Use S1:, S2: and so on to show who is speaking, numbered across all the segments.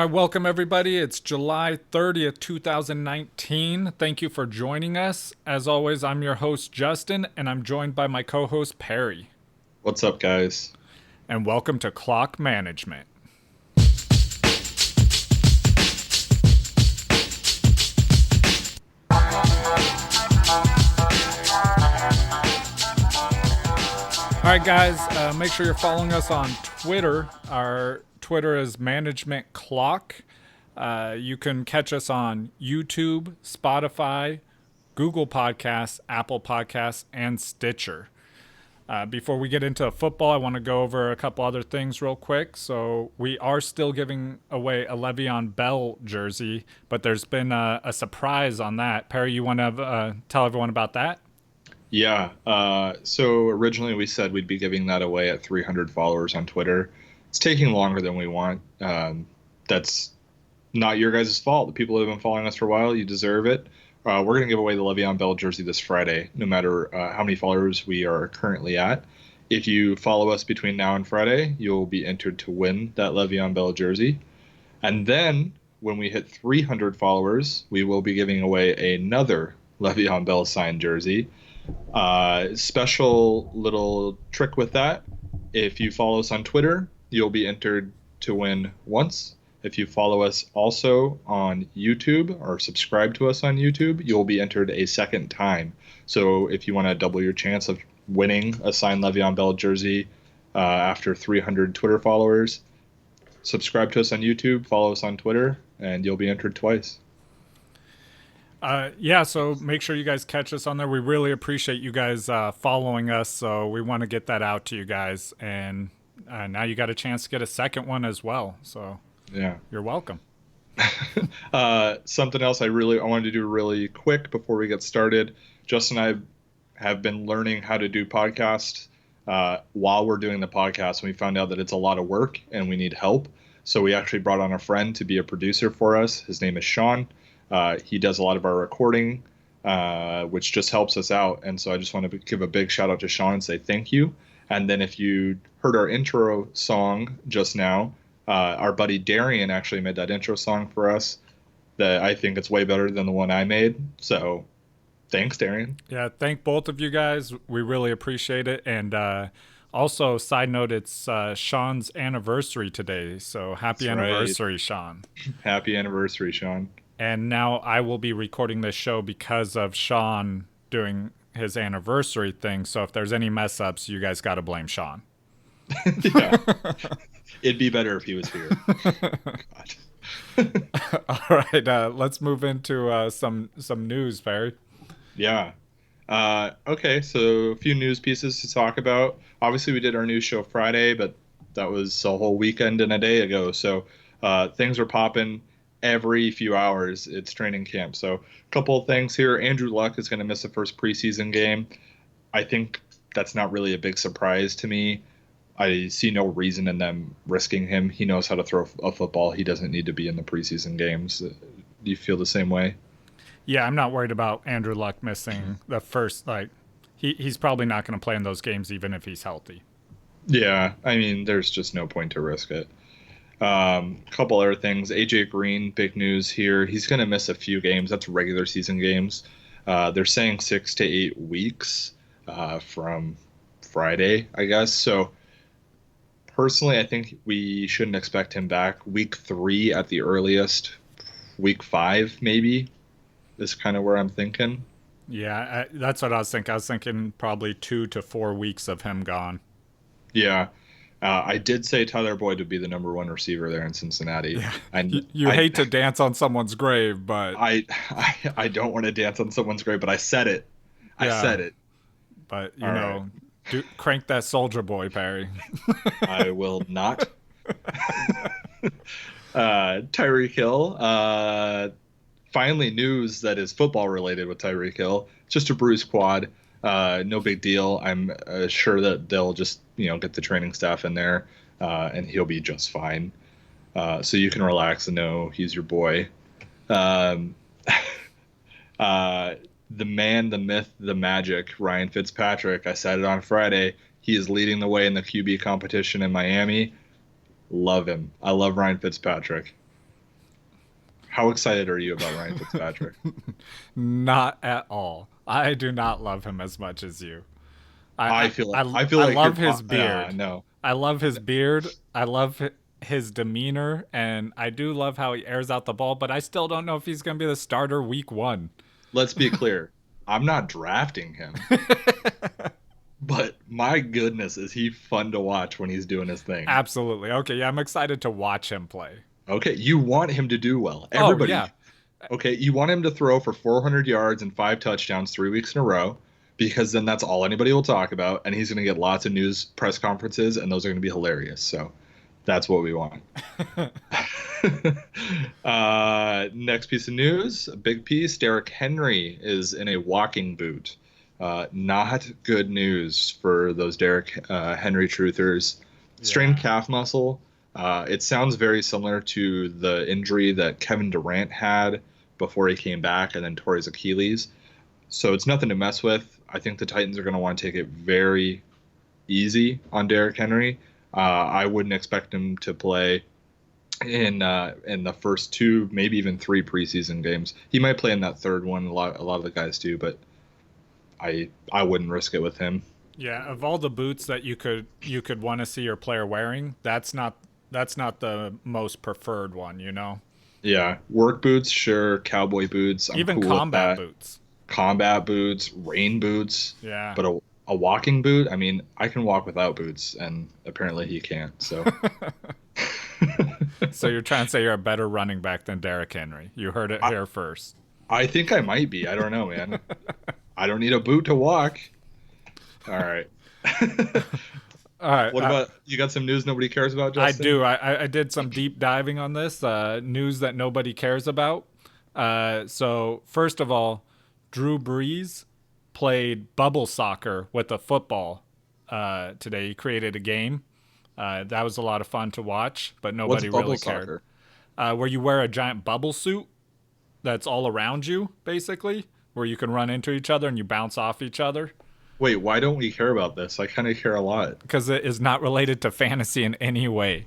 S1: Welcome, everybody. It's July 30th, 2019. Thank you for joining us. As always, I'm your host, Justin, and I'm joined by my co host, Perry.
S2: What's up, guys?
S1: And welcome to Clock Management. All right, guys, make sure you're following us on Twitter. Our Twitter is Management Clock. You can catch us on YouTube, Spotify, Google Podcasts, Apple Podcasts, and Stitcher. Before we get into football, I want to go over a couple other things real quick. So we are still giving away a Le'Veon Bell jersey, but there's been a surprise on that. Perry, you want to tell everyone about that?
S2: Yeah. So originally we said we'd be giving that away at 300 followers on Twitter. It's taking longer than we want. That's not your guys' fault. The people who have been following us for a while, you deserve it. We're going to give away the Le'Veon Bell jersey this Friday, no matter how many followers we are currently at. If you follow us between now and Friday, you'll be entered to win that Le'Veon Bell jersey. And then when we hit 300 followers, we will be giving away another Le'Veon Bell signed jersey. Special little trick with that. If you follow us on Twitter, you'll be entered to win once. If you follow us also on YouTube or subscribe to us on YouTube, you'll be entered a second time. So if you want to double your chance of winning a signed Le'Veon Bell jersey after 300 Twitter followers, subscribe to us on YouTube, follow us on Twitter, and you'll be entered twice.
S1: So make sure you guys catch us on there. We really appreciate you guys following us, so we want to get that out to you guys. And now you got a chance to get a second one as well. So
S2: yeah,
S1: you're welcome.
S2: Something else I wanted to do really quick before we get started. Justin and I have been learning how to do podcasts while we're doing the podcast. We found out that it's a lot of work and we need help. So we actually brought on a friend to be a producer for us. His name is Sean. He does a lot of our recording, which just helps us out. And so I just want to give a big shout out to Sean and say thank you. And then if you heard our intro song just now, our buddy Darian actually made that intro song for us. That I think it's way better than the one I made. So thanks, Darian.
S1: Yeah, thank both of you guys. We really appreciate it. And also, side note, it's Sean's anniversary today. So happy anniversary, Sean.
S2: Happy anniversary, Sean.
S1: And now I will be recording this show because of Sean doing his anniversary thing. So if there's any mess ups, you guys got to blame Sean.
S2: Yeah. It'd be better if he was here. God.
S1: All right. Let's move into some news, Perry.
S2: Yeah. Okay. So a few news pieces to talk about. Obviously, we did our news show Friday, but that was a whole weekend and a day ago. So things are popping. Every few hours it's training camp. So a couple of things here. Andrew Luck is going to miss the first preseason game. I think that's not really a big surprise to me. I see no reason in them risking him. He knows how to throw a football. He doesn't need to be in the preseason games. Do you feel the same way?
S1: Yeah, I'm not worried about Andrew Luck missing the first, he's probably not going to play in those games even if he's healthy.
S2: Yeah, I mean, there's just no point to risk it. Couple other things. AJ Green, big news here. He's going to miss a few games. That's regular season games. They're saying 6 to 8 weeks from Friday, I guess. So personally, I think we shouldn't expect him back. Week 3 at the earliest. Week 5 maybe is kind of where I'm thinking.
S1: Yeah, that's what I was thinking. I was thinking probably 2 to 4 weeks of him gone.
S2: Yeah. I did say Tyler Boyd would be the number 1 receiver there in Cincinnati.
S1: Yeah. And you hate to dance on someone's grave, but
S2: I don't want to dance on someone's grave, but I said it. I said it.
S1: But you know, crank that soldier boy, Perry.
S2: I will not. Tyreek Hill. Finally, news that is football related with Tyreek Hill. Just a bruised quad. No big deal. I'm sure that they'll just get the training staff in there, and he'll be just fine. So you can relax and know he's your boy. The man, the myth, the magic, Ryan Fitzpatrick. I said it on Friday. He is leading the way in the QB competition in Miami. Love him. I love Ryan Fitzpatrick. How excited are you about Ryan Fitzpatrick?
S1: Not at all. I do not love him as much as you.
S2: I
S1: I
S2: feel
S1: I
S2: like
S1: I,
S2: I feel
S1: I
S2: like
S1: love his beard.
S2: no.
S1: I love his beard. I love his demeanor, and I do love how he airs out the ball. But I still don't know if he's going to be the starter week 1.
S2: Let's be clear. I'm not drafting him, but my goodness, is he fun to watch when he's doing his thing.
S1: Absolutely. Okay, yeah, I'm excited to watch him play.
S2: Okay, you want him to do well.
S1: Oh
S2: Everybody.
S1: yeah,
S2: Okay, you want him to throw for 400 yards and 5 touchdowns 3 weeks in a row because then that's all anybody will talk about, and he's going to get lots of news press conferences, and those are going to be hilarious. So that's what we want. Next piece of news, a big piece. Derrick Henry is in a walking boot. Not good news for those Derrick Henry truthers. Strained
S1: yeah.
S2: calf muscle. It sounds very similar to the injury that Kevin Durant had before he came back and then tore his Achilles. So it's nothing to mess with. I think the Titans are going to want to take it very easy on Derrick Henry. I wouldn't expect him to play in the first 2, maybe even 3 preseason games. He might play in that third one. A lot of the guys do, but I wouldn't risk it with him.
S1: Yeah, of all the boots that you could want to see your player wearing, that's not the most preferred one, you know.
S2: Yeah, work boots, sure. Cowboy boots, I'm
S1: Even
S2: cool with
S1: combat
S2: that.
S1: boots.
S2: Combat boots, rain boots,
S1: Yeah.
S2: but a walking boot. I mean, I can walk without boots, and apparently he can't. So
S1: So you're trying to say you're a better running back than Derrick Henry. You heard it
S2: I,
S1: here first.
S2: I think I might be. I don't know, man. I don't need a boot to walk. All right.
S1: All right.
S2: What about you? Got some news nobody cares about,
S1: I
S2: Justin?
S1: do. I did some deep diving on this news that nobody cares about. So first of all, Drew Brees played bubble soccer with a football today. He created a game. That was a lot of fun to watch, but
S2: What's
S1: nobody
S2: bubble
S1: really cared.
S2: soccer?
S1: Where you wear a giant bubble suit that's all around you, basically, where you can run into each other and you bounce off each other.
S2: Wait, why don't we care about this? I kind of care a lot.
S1: Because it is not related to fantasy in any way.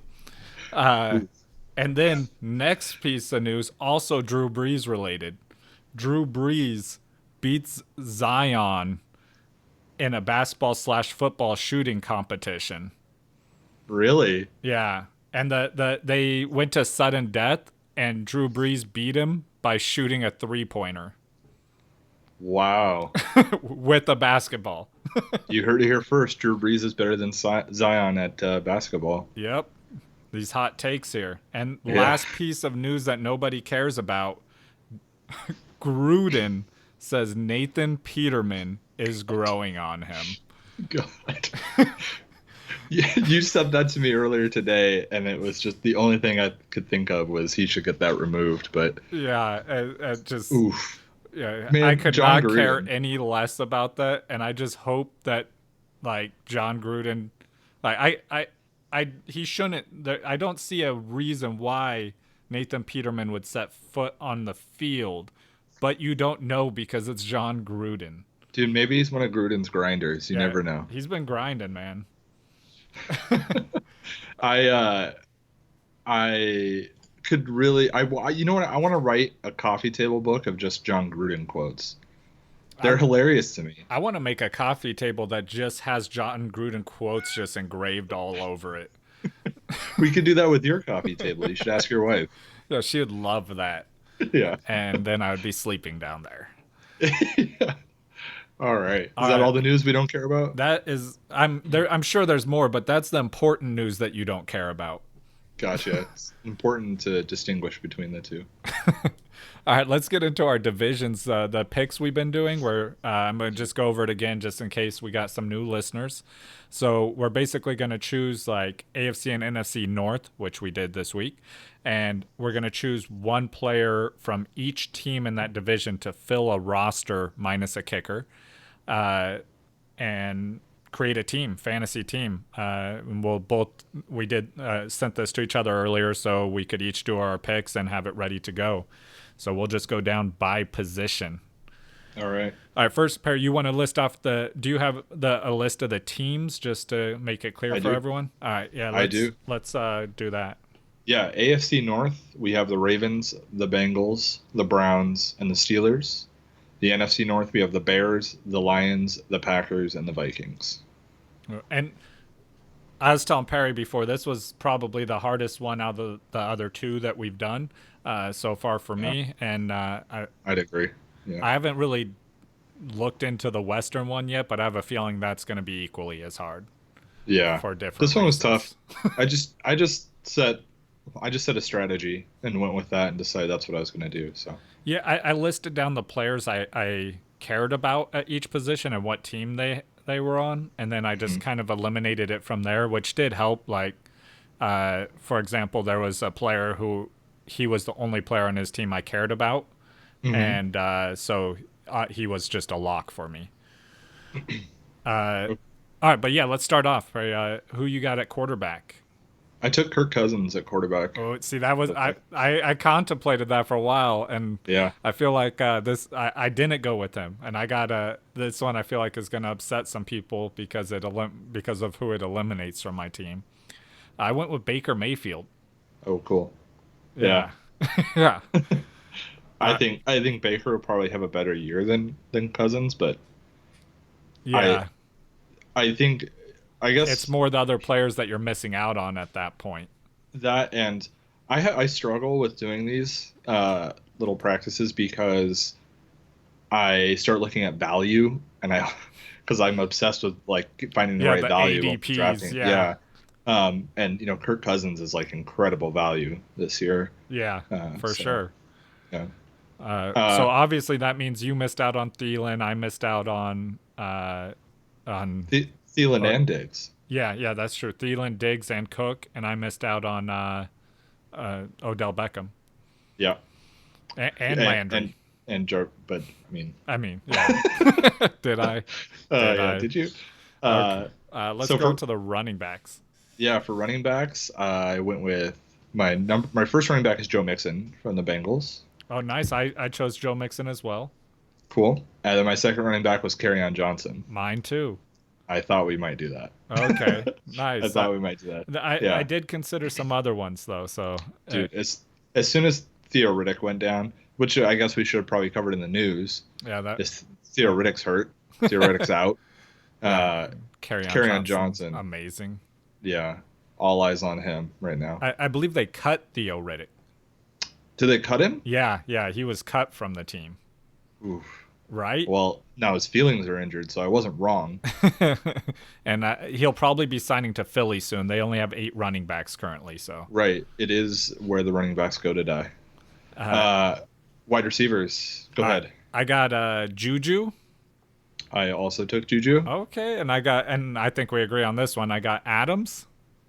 S2: Ooh,
S1: And then next piece of news, also Drew Brees related. Drew Brees beats Zion in a basketball/football shooting competition.
S2: really?
S1: Yeah, and they went to sudden death, and Drew Brees beat him by shooting a 3-pointer
S2: Wow.
S1: with a basketball.
S2: You heard it here first. Drew Brees is better than Zion at basketball.
S1: Yep, these hot takes here. And
S2: Yeah.
S1: last piece of news that nobody cares about: Gruden says Nathan Peterman is growing on him.
S2: God. You said that to me earlier today, and it was just the only thing I could think of was he should get that removed. But
S1: Yeah, it just
S2: oof,
S1: yeah,
S2: man,
S1: I could
S2: John
S1: not care
S2: Gruden.
S1: any less about that, and I just hope that like John Gruden, like he shouldn't. I don't see a reason why Nathan Peterman would set foot on the field, but you don't know because it's John Gruden.
S2: Dude, maybe he's one of Gruden's grinders. You
S1: Yeah,
S2: never know.
S1: he's been grinding, man.
S2: I I could really you know what, I want to write a coffee table book of just John Gruden quotes. They're
S1: I
S2: hilarious to me.
S1: I want to make a coffee table that just has John Gruden quotes just engraved all over it.
S2: We could do that with your coffee table. You should ask your wife.
S1: Yeah, she would love that,
S2: Yeah.
S1: and then I would be sleeping down there.
S2: Yeah. All right. Is
S1: All
S2: that
S1: right.
S2: all the news we don't care about?
S1: That is, I'm sure there's more, but that's the important news that you don't care about.
S2: Gotcha. It's important to distinguish between the two.
S1: All right, let's get into our divisions. The picks we've been doing. Where I'm gonna just go over it again, just in case we got some new listeners. So we're basically gonna choose like AFC and NFC North, which we did this week, and we're gonna choose one player from each team in that division to fill a roster minus a kicker, and create a team, fantasy team. And we did sent this to each other earlier, so we could each do our picks and have it ready to go. So we'll just go down by position.
S2: All right.
S1: All right, first pair, you want to list off do you have a list of the teams just to make it clear
S2: I
S1: for
S2: do.
S1: everyone? All right, yeah,
S2: I do.
S1: Let's do that.
S2: Yeah, AFC North, we have the Ravens, the Bengals, the Browns, and the Steelers. The NFC North, we have the Bears, the Lions, the Packers, and the Vikings.
S1: And I was telling Perry before, this was probably the hardest one out of the other two that we've done so far for
S2: Yeah,
S1: me. And
S2: I'd agree. Yeah.
S1: I haven't really looked into the Western one yet, but I have a feeling that's going to be equally as hard
S2: Yeah.
S1: for different
S2: This one was tough.
S1: reasons.
S2: I just set a strategy and went with that and decided that's what I was going to do. So,
S1: Yeah, I listed down the players I cared about at each position and what team they were on, and then I just
S2: mhm.
S1: kind of eliminated it from there, which did help. Like, for example, there was a player who he was the only player on his team I cared about,
S2: Mhm.
S1: and so he was just a lock for me. Uh, all right, but yeah, let's start off. Right, who you got at quarterback?
S2: I took Kirk Cousins at quarterback.
S1: Oh, see, that was
S2: That's like,
S1: I contemplated that for a while, and
S2: yeah.
S1: I feel like this I didn't go with him, and I got this one I feel like is going to upset some people because because of who it eliminates from my team. I went with Baker Mayfield.
S2: Oh, cool. Yeah.
S1: Yeah, yeah,
S2: I
S1: uh,
S2: think I think Baker will probably have a better year than Cousins, but I
S1: yeah.
S2: I think I
S1: It's
S2: guess
S1: more the other players that you're missing out on at that point.
S2: that and I struggle with doing these little practices because I start looking at value and I because I'm obsessed with like finding the
S1: Yeah,
S2: right
S1: the
S2: value when
S1: ADPs.
S2: drafting.
S1: Yeah,
S2: Yeah. And Kirk Cousins is like incredible value this year.
S1: yeah, for
S2: So
S1: sure.
S2: yeah.
S1: So
S2: Uh,
S1: obviously that means you missed out on Thielen. I missed out on
S2: Thielen
S1: or
S2: and Diggs.
S1: yeah, yeah, that's true. Thielen, Diggs, and Cook, and I missed out on Odell Beckham
S2: Yeah.
S1: and
S2: And
S1: Landry.
S2: but I mean,
S1: I mean, yeah. Did I? Did
S2: yeah.
S1: I?
S2: Did you?
S1: Okay.
S2: Uh,
S1: Let's
S2: so
S1: go
S2: for
S1: to the running backs.
S2: yeah, for running backs, I went with my first running back is Joe Mixon from the Bengals.
S1: Oh, nice. I chose Joe Mixon as well.
S2: Cool. And then my second running back was on Johnson.
S1: Mine too.
S2: I thought we might do that.
S1: Okay,
S2: I
S1: nice.
S2: thought we might do that.
S1: I
S2: Yeah,
S1: did consider some other ones though. So
S2: dude. As soon as Theo Riddick went down, which I guess we should have probably covered in the news.
S1: yeah, that
S2: Is Theo Riddick's hurt. Theo Riddick's out.
S1: yeah.
S2: Uh,
S1: Carry on
S2: on
S1: Johnson's
S2: Johnson.
S1: amazing.
S2: Yeah, all eyes on him right now.
S1: I believe they cut Theo Riddick.
S2: Did they cut him?
S1: Yeah, yeah, he was cut from the team,
S2: Oof.
S1: right?
S2: Well, now his feelings are injured, so I wasn't wrong.
S1: And he'll probably be signing to Philly soon. They only have 8 running backs currently, so
S2: Right. It is where the running backs go to die.
S1: uh,
S2: Uh, wide receivers. Go ahead.
S1: I got Juju.
S2: I also took Juju.
S1: Okay, and I think we agree on this one. I got Adams.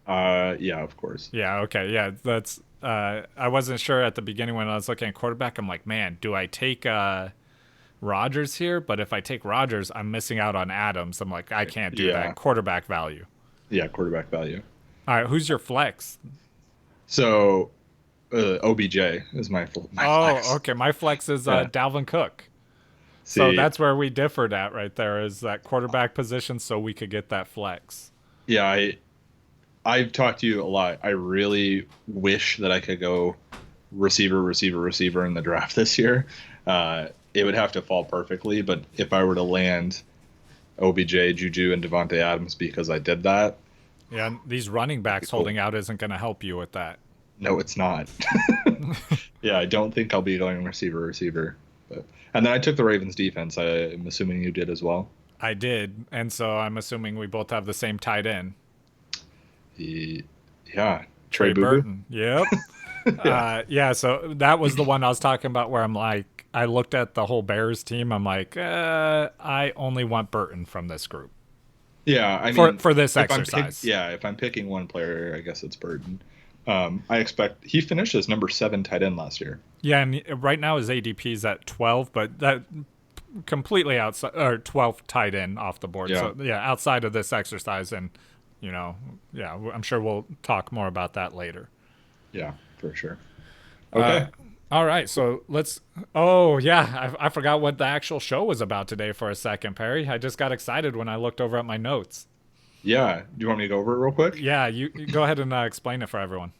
S2: Yeah, of course.
S1: Yeah, okay, yeah, that's. I wasn't sure at the beginning when I was looking at quarterback. I'm like, man, do I take Rodgers here? But if I take Rodgers, I'm missing out on Adams. I'm like, I can't do
S2: Yeah.
S1: that. Quarterback value.
S2: Yeah, quarterback value.
S1: All right, who's your flex?
S2: So, OBJ is my flex.
S1: Oh, okay. My flex is
S2: Yeah.
S1: Dalvin Cook. So
S2: See,
S1: that's where we differed at right there is that quarterback position so we could get that flex.
S2: yeah, I've talked to you a lot. I really wish that I could go receiver in the draft this year. It would have to fall perfectly, but if I were to land OBJ, Juju, and Devontae Adams because I did that,
S1: Yeah, and these running backs
S2: cool.
S1: holding out isn't going to help you with that.
S2: No, it's not. Yeah, I don't think I'll be going receiver. But, and then I took the Ravens defense. I'm assuming you did as well.
S1: I did, and so I'm assuming we both have the same tight end.
S2: Yeah,
S1: Trey
S2: Boo Boo.
S1: Burton. Yep.
S2: Yeah,
S1: Yeah, so that was the one I was talking about where I'm like, I looked at the whole Bears team. I'm like, I only want Burton from this group
S2: yeah. I mean,
S1: for this
S2: if
S1: exercise.
S2: if I'm picking one player, I guess it's Burton. I expect he finished as number 7 tight end last year.
S1: Yeah, and right now his ADP is at 12, but that completely outside or 12 tight end off the board.
S2: Yeah.
S1: So yeah, outside of this exercise, and yeah, I'm sure we'll talk more about that later.
S2: Yeah, for sure. Okay.
S1: All right, so let's. Oh yeah, I forgot what the actual show was about today for a second, Perry. I just got excited when I looked over at my notes.
S2: Yeah. Do you want me to go over it real quick?
S1: Yeah, you go ahead and explain it for everyone.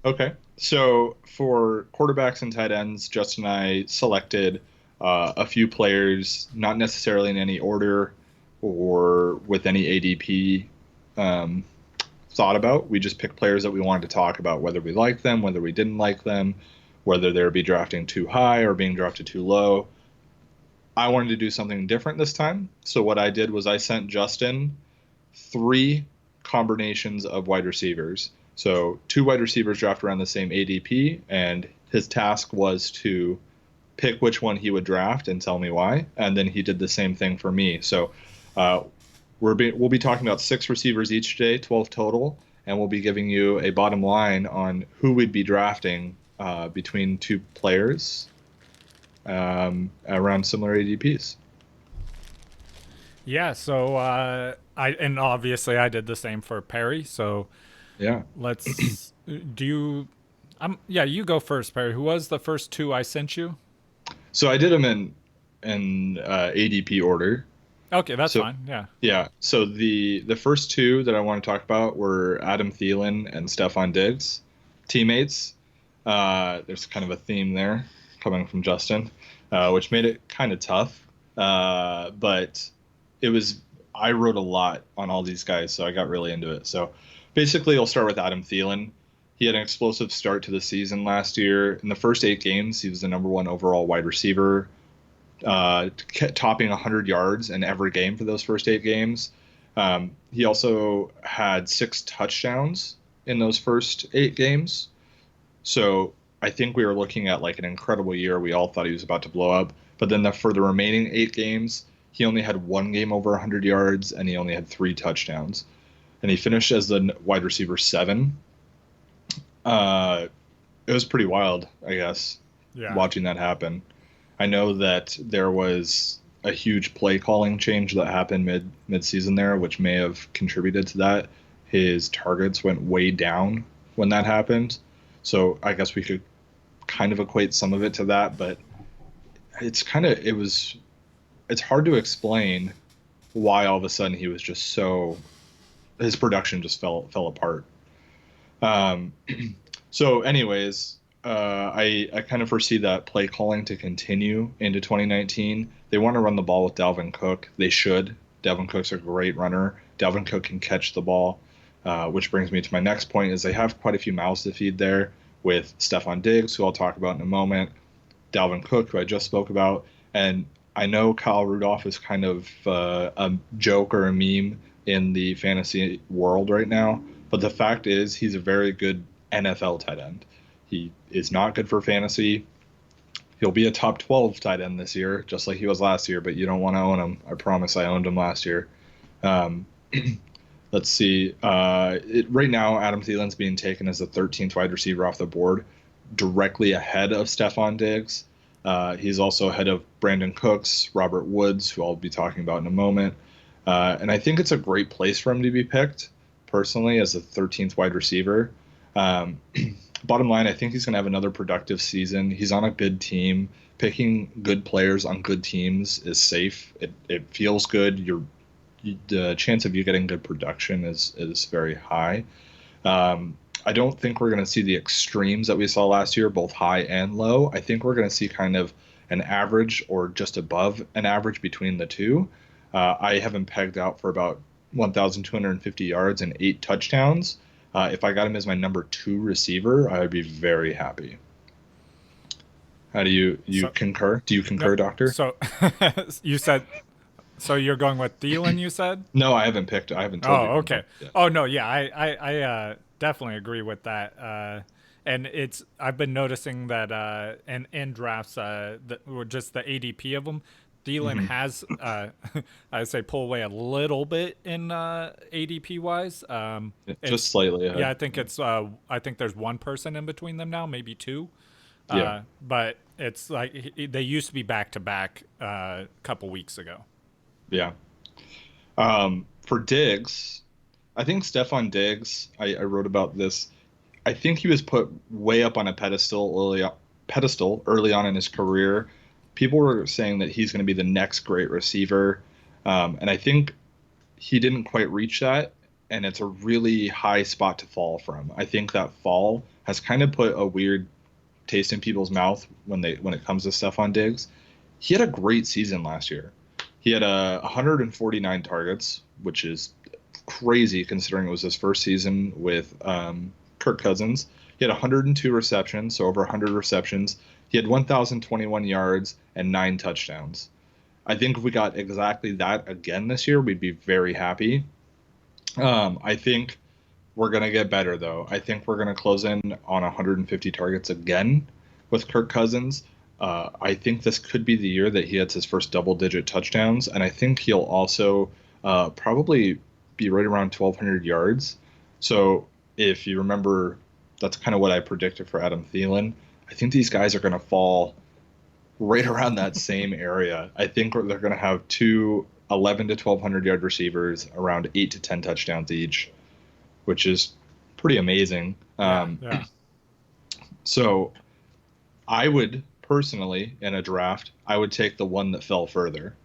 S2: Okay. So for quarterbacks and tight ends, Justin and I selected a few players, not necessarily in any order or with any ADP um, thought about. We just picked players that we wanted to talk about, whether we liked them, whether we didn't like them, whether they would be drafting too high or being drafted too low. I wanted to do something different this time. So what I did was I sent Justin three combinations of wide receivers. So two wide receivers draft around the same ADP, and his task was to pick which one he would draft and tell me why. And then he did the same thing for me. So uh, we'll be talking about six receivers each day, 12 total, and we'll be giving you a bottom line on who we'd be drafting between two players around similar ADPs.
S1: Yeah, so and obviously I did the same for Perry. So
S2: Yeah.
S1: let's do you. Yeah, you go first, Perry. Who was the first two I sent you?
S2: So I did them in ADP order.
S1: Okay, that's
S2: So
S1: fine. Yeah.
S2: yeah, so the first two that I want to talk about were Adam Thielen and Stephon Diggs, teammates. There's kind of a theme there coming from Justin, which made it kind of tough. But it was I wrote a lot on all these guys, so I got really into it. So basically, I'll start with Adam Thielen. He had an explosive start to the season last year. In the first 8 games, he was the number one overall wide receiver, topping 100 yards in every game for those first 8 games. He also had 6 touchdowns in those first 8 games. So I think we were looking at like an incredible year. We all thought he was about to blow up. But then for the remaining 8 games, he only had one game over 100 yards and he only had 3 touchdowns. And he finished as the wide receiver 7. It was pretty wild, I guess,
S1: Yeah.
S2: watching that happen. I know that there was a huge play calling change that happened mid season there, which may have contributed to that. His targets went way down when that happened. So I guess we could kind of equate some of it to that, but it's hard to explain why all of a sudden he was just so his production just fell apart. Um, so, anyways, I kind of foresee that play calling to continue into 2019. They want to run the ball with Dalvin Cook. They should. Dalvin Cook's a great runner. Dalvin Cook can catch the ball, which brings me to my next point: is they have quite a few mouths to feed there with Stephon Diggs, who I'll talk about in a moment, Dalvin Cook, who I just spoke about, and I know Kyle Rudolph is kind of a joke or a meme in the fantasy world right now, but the fact is he's a very good NFL tight end. He is not good for fantasy. He'll be a top 12 tight end this year, just like he was last year, but you don't want to own him. I promise I owned him last year. Um, let's see. Right now, Adam Thielen's being taken as the 13th wide receiver off the board, directly ahead of Stephon Diggs. He's also ahead of Brandon Cooks, Robert Woods, who I'll be talking about in a moment. And I think it's a great place for him to be picked, personally, as the 13th wide receiver. Um, Bottom line, I think he's going to have another productive season. He's on a good team. Picking good players on good teams is safe. It feels good. The chance of you getting good production is very high. I don't think we're going to see the extremes that we saw last year, both high and low. I think we're going to see kind of an average or just above an average between the two. I have him pegged out for about 1,250 yards and 8 touchdowns. If I got him as my number 2 receiver, I would be very happy. How do you
S1: So
S2: concur? Do you
S1: no.
S2: concur, Doctor?
S1: So you said so you're going with Thielen, you said?
S2: No, I haven't picked. I haven't told you
S1: Oh,
S2: who I'm
S1: okay.
S2: picking yet.
S1: Oh no, yeah, I definitely agree with that. And I've been noticing that in drafts, or just the ADP of them, Thielen
S2: Hmm.
S1: has I say pull away a little bit in ADP wise.
S2: Just
S1: It's
S2: slightly
S1: yeah,
S2: ahead.
S1: I think there's one person in between them now, maybe two.
S2: Yeah,
S1: But it's like they used to be back to back a couple weeks ago.
S2: yeah. For Diggs, I think Stephon Diggs. I wrote about this. I think he was put way up on a pedestal early on in his career. People were saying that he's going to be the next great receiver, and I think he didn't quite reach that. and it's a really high spot to fall from. I think that fall has kind of put a weird taste in people's mouth when it comes to Stephon Diggs. He had a great season last year. He had 149 targets, which is crazy considering it was his first season with Kirk Cousins. He had 102 receptions, so over 100 receptions. He had 1,021 yards and 9 touchdowns. I think if we got exactly that again this year, we'd be very happy. I think we're going to get better, though. I think we're going to close in on 150 targets again with Kirk Cousins. I think this could be the year that he hits his first double-digit touchdowns, and I think he'll also probably be right around 1,200 yards. So if you remember, that's kind of what I predicted for Adam Thielen. I think these guys are going to fall right around that same area. I think they're going to have two 11 to 1,200 yard receivers, around 8 to 10 touchdowns each, which is pretty amazing.
S1: Yeah.
S2: So I would personally, in a draft, I would take the one that fell further.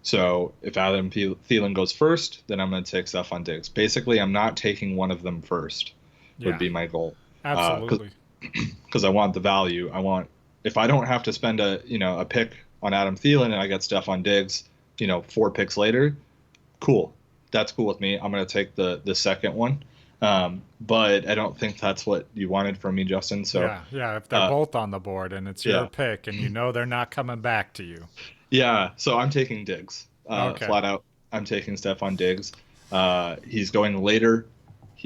S2: So if Adam Thielen goes first, then I'm going to take Stephon Diggs. Basically, I'm not taking one of them first. Would be my goal.
S1: Absolutely.
S2: Because I want the value. If I don't have to spend a pick on Adam Thielen and I get Stephon Diggs, 4 picks later, cool. That's cool with me. I'm going to take the second one. But I don't think that's what you wanted from me, Justin. So
S1: yeah. If they're both on the board and it's your pick and they're not coming back to you.
S2: Yeah. So I'm taking Diggs.
S1: Okay.
S2: Flat out. I'm taking Stephon Diggs. He's going later.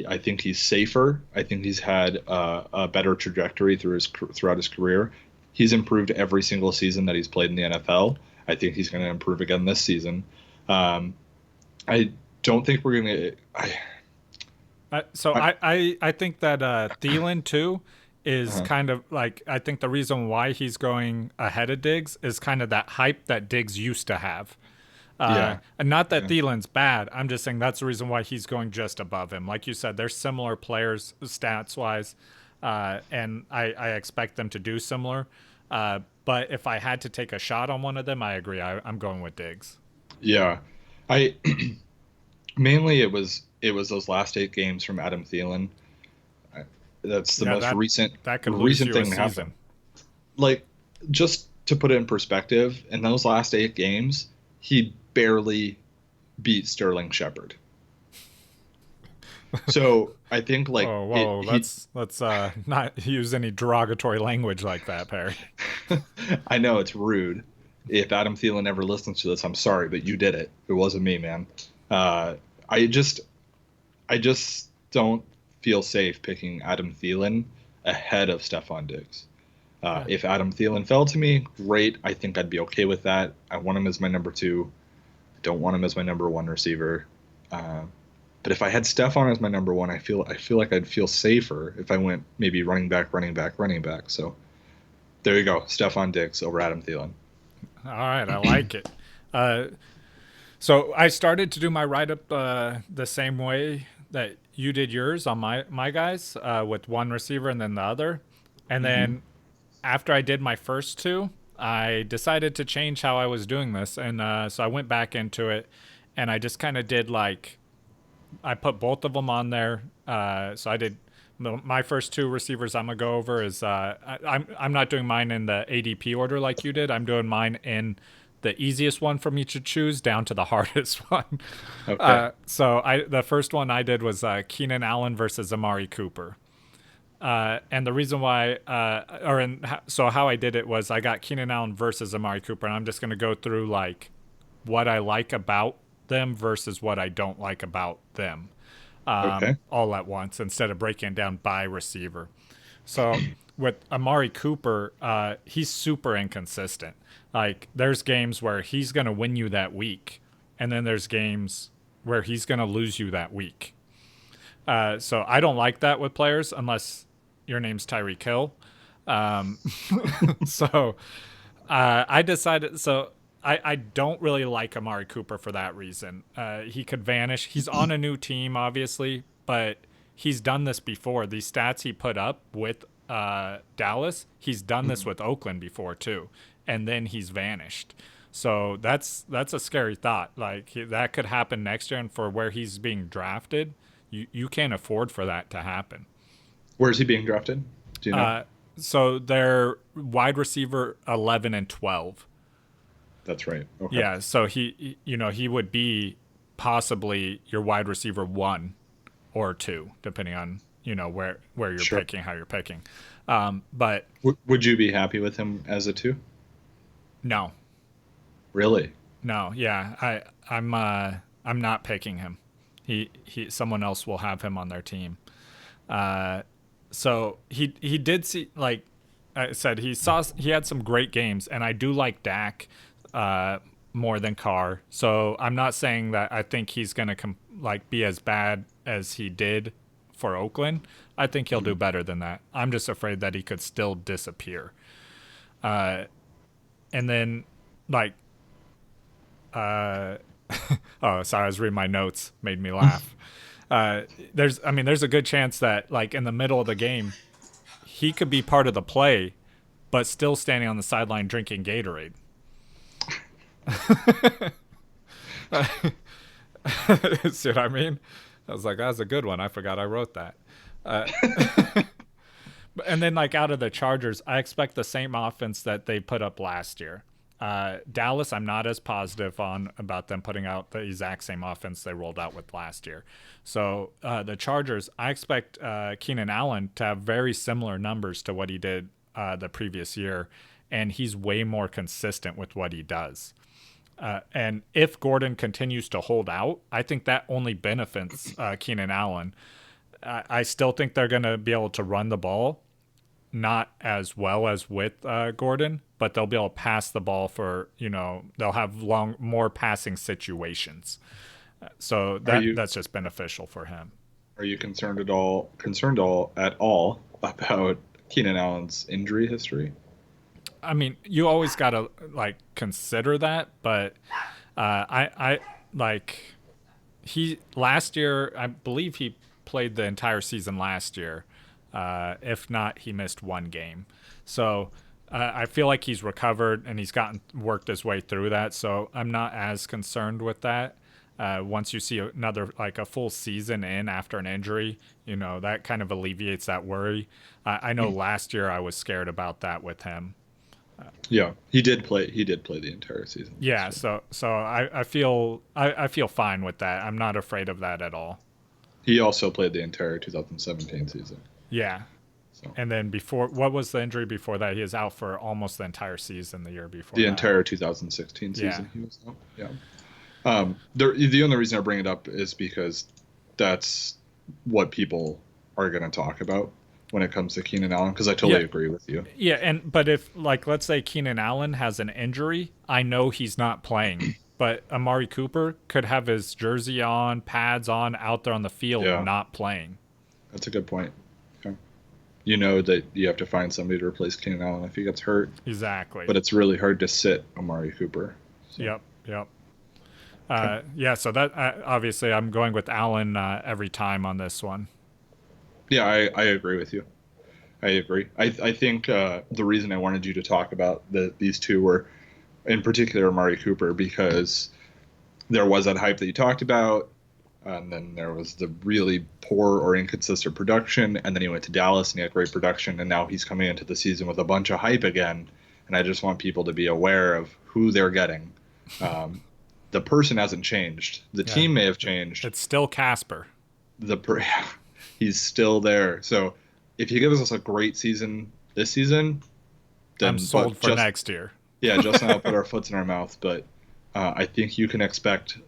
S2: I think he's safer. I think he's had a better trajectory throughout his career. He's improved every single season that he's played in the NFL. I think he's going to improve again this season. I don't think we're going to.
S1: I think that Thielen too is kind of like, I think the reason why he's going ahead of Diggs is kind of that hype that Diggs used to have. And not that Thielen's bad. I'm just saying that's the reason why he's going just above him. Like you said, they're similar players stats wise, and I expect them to do similar. But if I had to take a shot on one of them, I agree. I'm going with Diggs.
S2: Yeah, I mainly it was those last 8 games from Adam Thielen. That's the most recent thing that happened. Like, just to put it in perspective, in those last 8 games, he barely beat Sterling Shepard. So I think like
S1: let's not use any derogatory language like that, Perry.
S2: I know it's rude. If Adam Thielen ever listens to this, I'm sorry, but you did it. It wasn't me, man. I just don't feel safe picking Adam Thielen ahead of Stephon Diggs. If Adam Thielen fell to me, great. I think I'd be okay with that. I want him as my number 2. I don't want him as my number 1 receiver. But if I had Stephon as my number 1, I feel like I'd feel safer if I went maybe running back. So there you go, Stephon Diggs over Adam Thielen.
S1: All right, I like it. So I started to do my write-up the same way that you did yours on my guys, with one receiver and then the other. And then after I did my first 2, I decided to change how I was doing this. And so I went back into it, and I just kind of did I put both of them on there. So I did my first 2 receivers I'm going to go over is I'm not doing mine in the ADP order like you did. I'm doing mine in the easiest one for me to choose down to the hardest one.
S2: Okay.
S1: So the first one I did was Keenan Allen versus Amari Cooper. And the reason why, so how I did it was I got Keenan Allen versus Amari Cooper, and I'm just going to go through what I like about them versus what I don't like about them, all at once instead of breaking it down by receiver. So with Amari Cooper, he's super inconsistent. There's games where he's going to win you that week, and then there's games where he's going to lose you that week. So I don't like that with players unless your name's Tyreek Hill. So I decided. So I don't really like Amari Cooper for that reason. He could vanish. He's on a new team, obviously, but he's done this before. These stats he put up with Dallas, he's done this with Oakland before too, and then he's vanished. So that's a scary thought. That could happen next year, and for where he's being drafted, You can't afford for that to happen.
S2: Where's he being drafted? Do you know?
S1: So they're wide receiver 11 and 12.
S2: That's right. Okay.
S1: Yeah, so he would be possibly your wide receiver 1 or 2 depending on, where you're
S2: Sure.
S1: picking, how you're picking. But
S2: Would you be happy with him as a 2?
S1: no.
S2: Really?
S1: No, yeah. I'm not picking him. He someone else will have him on their team. So he did see, like I said, he had some great games, and I do like Dak more than Carr. So I'm not saying that I think he's gonna be as bad as he did for Oakland. I think he'll do better than that. I'm just afraid that he could still disappear. And then like oh, sorry, I was reading my notes, made me laugh. There's a good chance that like in the middle of the game, he could be part of the play, but still standing on the sideline drinking Gatorade. See what I mean? I was like, that's a good one. I forgot I wrote that. And then like out of the Chargers, I expect the same offense that they put up last year. Dallas, I'm not as positive on about them putting out the exact same offense they rolled out with last year. So the Chargers, I expect Keenan Allen to have very similar numbers to what he did the previous year, and he's way more consistent with what he does. And if Gordon continues to hold out, I think that only benefits Keenan Allen. I still think they're going to be able to run the ball, not as well as with Gordon, but they'll be able to pass the ball for, they'll have more passing situations. So that's just beneficial for him.
S2: Are you concerned at all about Keenan Allen's injury history?
S1: I mean, you always got to like consider that, but I like he last year, I believe he played the entire season last year. If not, he missed one game. So I feel like he's recovered and he's worked his way through that. So I'm not as concerned with that. Once you see another, like a full season in after an injury, that kind of alleviates that worry. I know last year I was scared about that with him.
S2: Yeah, he did play the entire season.
S1: Yeah, so I feel fine with that. I'm not afraid of that at all.
S2: He also played the entire 2017 season.
S1: Yeah. So. And then what was the injury before that? He was out for almost the entire season the year before.
S2: The entire 2016 season he was out. Yeah. The only reason I bring it up is because that's what people are going to talk about when it comes to Keenan Allen, because I totally agree with you.
S1: Yeah, but if, like, let's say Keenan Allen has an injury, I know he's not playing, but Amari Cooper could have his jersey on, pads on, out there on the field, not playing.
S2: That's a good point. Okay. You know that you have to find somebody to replace Keenan Allen if he gets hurt.
S1: Exactly.
S2: But it's really hard to sit Amari Cooper. So.
S1: Yep. Okay. So that obviously I'm going with Allen every time on this one.
S2: Yeah, I agree with you. I agree. I think the reason I wanted you to talk about these two were, in particular, Amari Cooper, because there was that hype that you talked about, and then there was the really poor or inconsistent production, and then he went to Dallas and he had great production, and now he's coming into the season with a bunch of hype again, and I just want people to be aware of who they're getting. The person hasn't changed. The team may have changed.
S1: It's still Casper.
S2: He's still there. So if he gives us a great season this season, then
S1: I'm sold for next year.
S2: Yeah, Justin and I'll put our foots in our mouth, but I think you can expect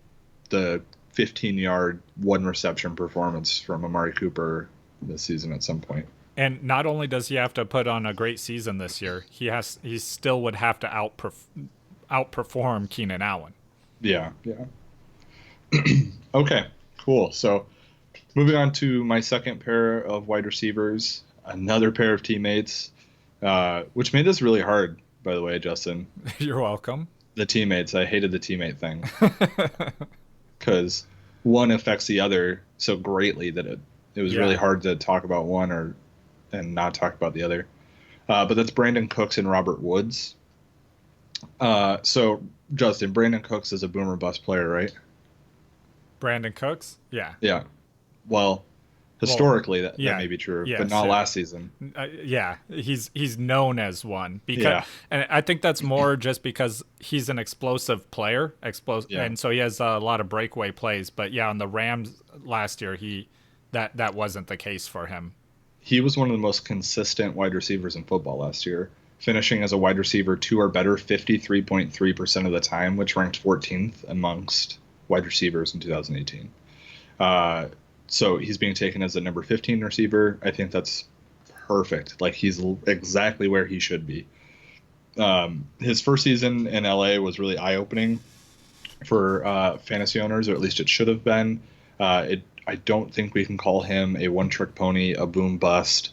S2: the 15-yard, one reception performance from Amari Cooper this season at some point.
S1: And not only does he have to put on a great season this year, he still would have to outperform Keenan Allen.
S2: Yeah. Okay, cool. So moving on to my second pair of wide receivers, another pair of teammates, which made this really hard, by the way, Justin.
S1: You're welcome.
S2: The teammates. I hated the teammate thing because one affects the other so greatly that it was really hard to talk about one and not talk about the other. But that's Brandon Cooks and Robert Woods. So, Justin, Brandon Cooks is a boomer bust player, right?
S1: Brandon Cooks? Yeah.
S2: Yeah. Well,
S1: Well,
S2: historically that
S1: yeah,
S2: may be true, but
S1: yes,
S2: not last season.
S1: yeah. He's known as one because,
S2: Yeah,
S1: and I think that's more just because he's an explosive player,
S2: yeah.
S1: and so he has a lot of breakaway plays. But yeah, on the Rams last year, that wasn't the case for him.
S2: He was one of the most consistent wide receivers in football last year, finishing as a wide receiver 2 or better 53.3% of the time, which ranked 14th amongst wide receivers in 2018. Uh, so he's being taken as a number 15 receiver. I think that's perfect. Like he's exactly where he should be. His first season in LA was really eye opening for fantasy owners, or at least it should have been. I don't think we can call him a one trick pony, a boom bust,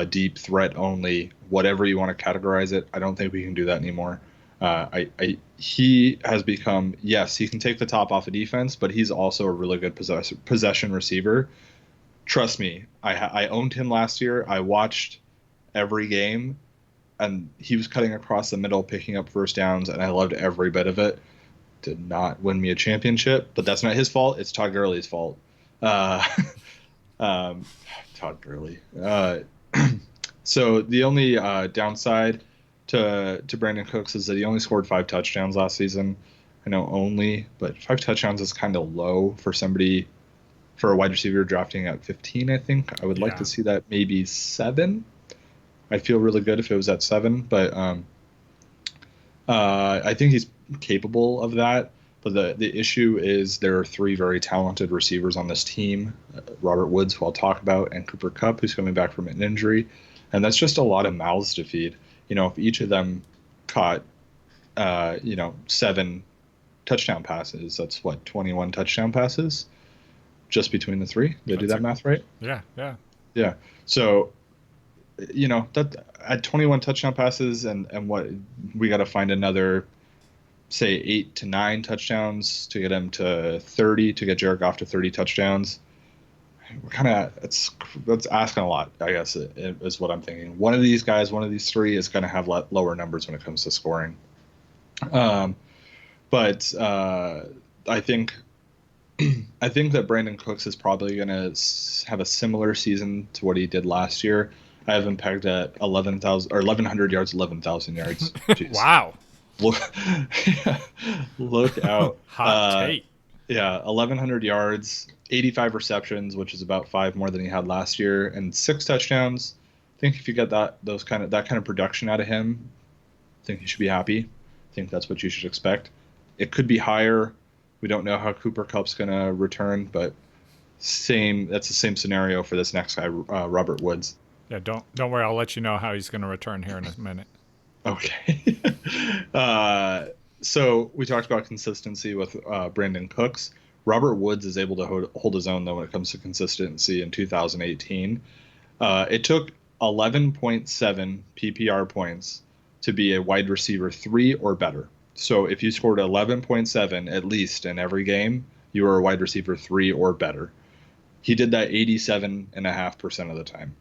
S2: deep threat only, whatever you want to categorize it. I don't think we can do that anymore. He has become, yes, he can take the top off of defense, but he's also a really good possession receiver. Trust me, I owned him last year. I watched every game, and he was cutting across the middle, picking up first downs, and I loved every bit of it. Did not win me a championship, but that's not his fault. It's Todd Gurley's fault. Uh, um, Todd Gurley. So the only downside to Brandon Cooks is that he only scored 5 touchdowns last season. I know only, but 5 touchdowns is kind of low for somebody for a wide receiver drafting at 15. I think I would like
S1: Yeah.
S2: to see that maybe 7. I'd feel really good if it was at 7, but I think he's capable of that. But the issue is there are 3 very talented receivers on this team: Robert Woods, who I'll talk about, and Cooper Kupp, who's coming back from an injury, and that's just a lot of mouths to feed. If each of them caught, 7 touchdown passes, that's what, 21 touchdown passes just between the 3. Did I do that math right?
S1: Yeah, yeah.
S2: Yeah. So that at 21 touchdown passes and what we got to find another, say, 8 to 9 touchdowns to get him to 30, to get Jared Goff to 30 touchdowns. We're kind of, that's asking a lot, I guess, is what I'm thinking. One of these guys, one of these 3 is going to have lower numbers when it comes to scoring. But I think that Brandon Cooks is probably going to have a similar season to what he did last year. I have him pegged at 11,000 or 1,100 yards, 11,000 yards. Jeez.
S1: Wow.
S2: Look out.
S1: Hot take.
S2: Yeah, 1,100 yards, 85 receptions, which is about 5 more than he had last year, and 6 touchdowns. I think if you get that kind of production out of him, I think you should be happy. I think that's what you should expect. It could be higher. We don't know how Cooper Kupp's going to return, but that's the same scenario for this next guy, Robert Woods.
S1: Yeah, don't worry. I'll let you know how he's going to return here in a minute.
S2: Okay. So we talked about consistency with Brandon Cooks. Robert Woods is able to hold his own, though, when it comes to consistency in 2018. It took 11.7 PPR points to be a wide receiver 3 or better. So if you scored 11.7 at least in every game, you were a wide receiver 3 or better. He did that 87.5% of the time.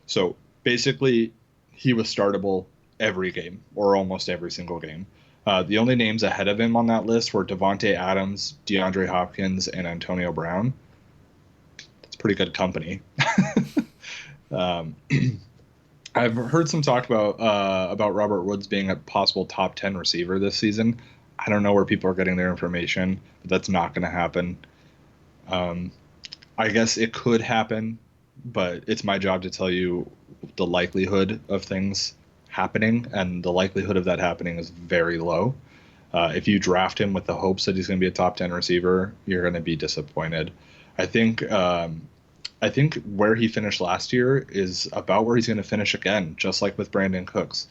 S2: So basically, he was startable every game, or almost every single game. The only names ahead of him on that list were Devontae Adams, DeAndre Hopkins, and Antonio Brown. That's pretty good company. I've heard some talk about Robert Woods being a possible top 10 receiver this season. I don't know where people are getting their information, but that's not going to happen. I guess it could happen, but it's my job to tell you the likelihood of things happening, and the likelihood of that happening is very low. If you draft him with the hopes that he's going to be a top 10 receiver, you're going to be disappointed. I think where he finished last year is about where he's going to finish again, just like with Brandon Cooks.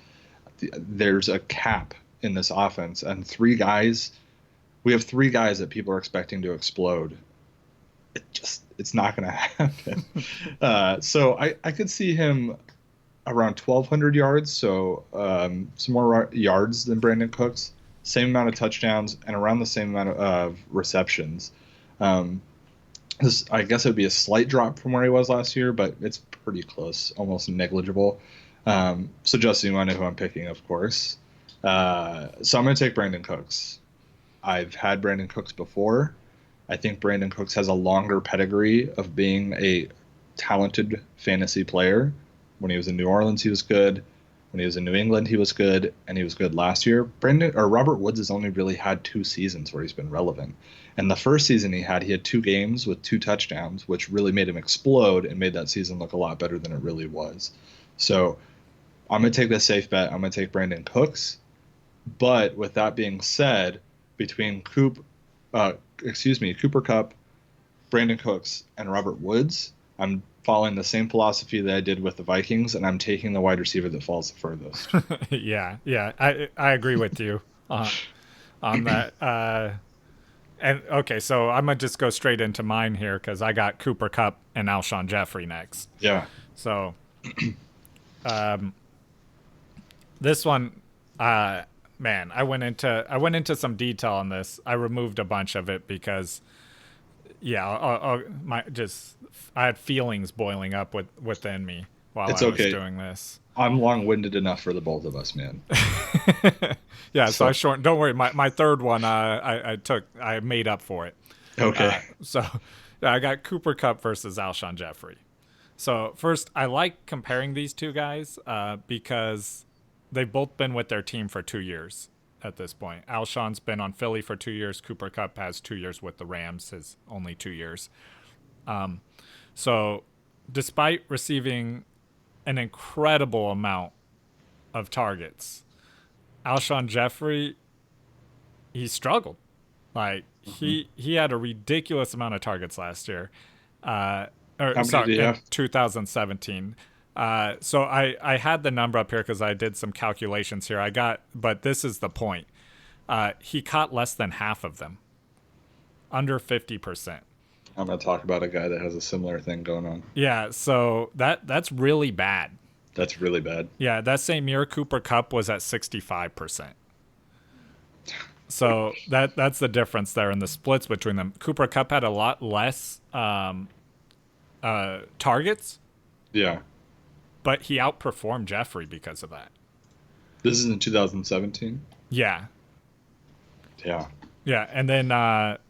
S2: There's a cap in this offense, and we have 3 guys that people are expecting to explode. It's not going to happen. So I could see him around 1,200 yards, so some more yards than Brandon Cooks, same amount of touchdowns, and around the same amount of receptions. I guess it would be a slight drop from where he was last year, but it's pretty close, almost negligible. So Justin, you want to know who I'm picking, of course. So I'm going to take Brandon Cooks. I've had Brandon Cooks before. I think Brandon Cooks has a longer pedigree of being a talented fantasy player. When he was in New Orleans, he was good. When he was in New England, he was good, and he was good last year. Robert Woods has only really had 2 seasons where he's been relevant. And the first season he had 2 games with 2 touchdowns, which really made him explode and made that season look a lot better than it really was. So I'm going to take the safe bet. I'm going to take Brandon Cooks. But with that being said, between Cooper Kupp, Brandon Cooks, and Robert Woods, I'm following the same philosophy that I did with the Vikings, and I'm taking the wide receiver that falls the furthest.
S1: Yeah, I agree with you on that. And okay, so I'm gonna just go straight into mine here because I got Cooper Kupp and Alshon Jeffrey next.
S2: Yeah.
S1: So, this one, man, I went into some detail on this. I removed a bunch of it because, yeah, I had feelings boiling up within me while I was doing this.
S2: I'm long-winded enough for the both of us, man.
S1: Yeah, so I shortened. Don't worry, my third one, I made up for it.
S2: Okay.
S1: So, yeah, I got Cooper Kupp versus Alshon Jeffrey. So first, I like comparing these two guys because they've both been with their team for 2 years at this point. Alshon's been on Philly for 2 years. Cooper Kupp has 2 years with the Rams, his only 2 years. So despite receiving an incredible amount of targets, Alshon Jeffrey, he struggled. Like he had a ridiculous amount of targets last year. In 2017. So I had the number up here because I did some calculations here. But this is the point. He caught less than half of them, under 50%.
S2: I'm going to talk about a guy that has a similar thing going on.
S1: Yeah, so that's really bad.
S2: That's really bad.
S1: Yeah, that same year, Cooper Kupp was at 65%. So that's the difference there in the splits between them. Cooper Kupp had a lot less targets.
S2: Yeah.
S1: But he outperformed Jeffrey because of that.
S2: This is in 2017?
S1: Yeah.
S2: Yeah.
S1: Yeah, and then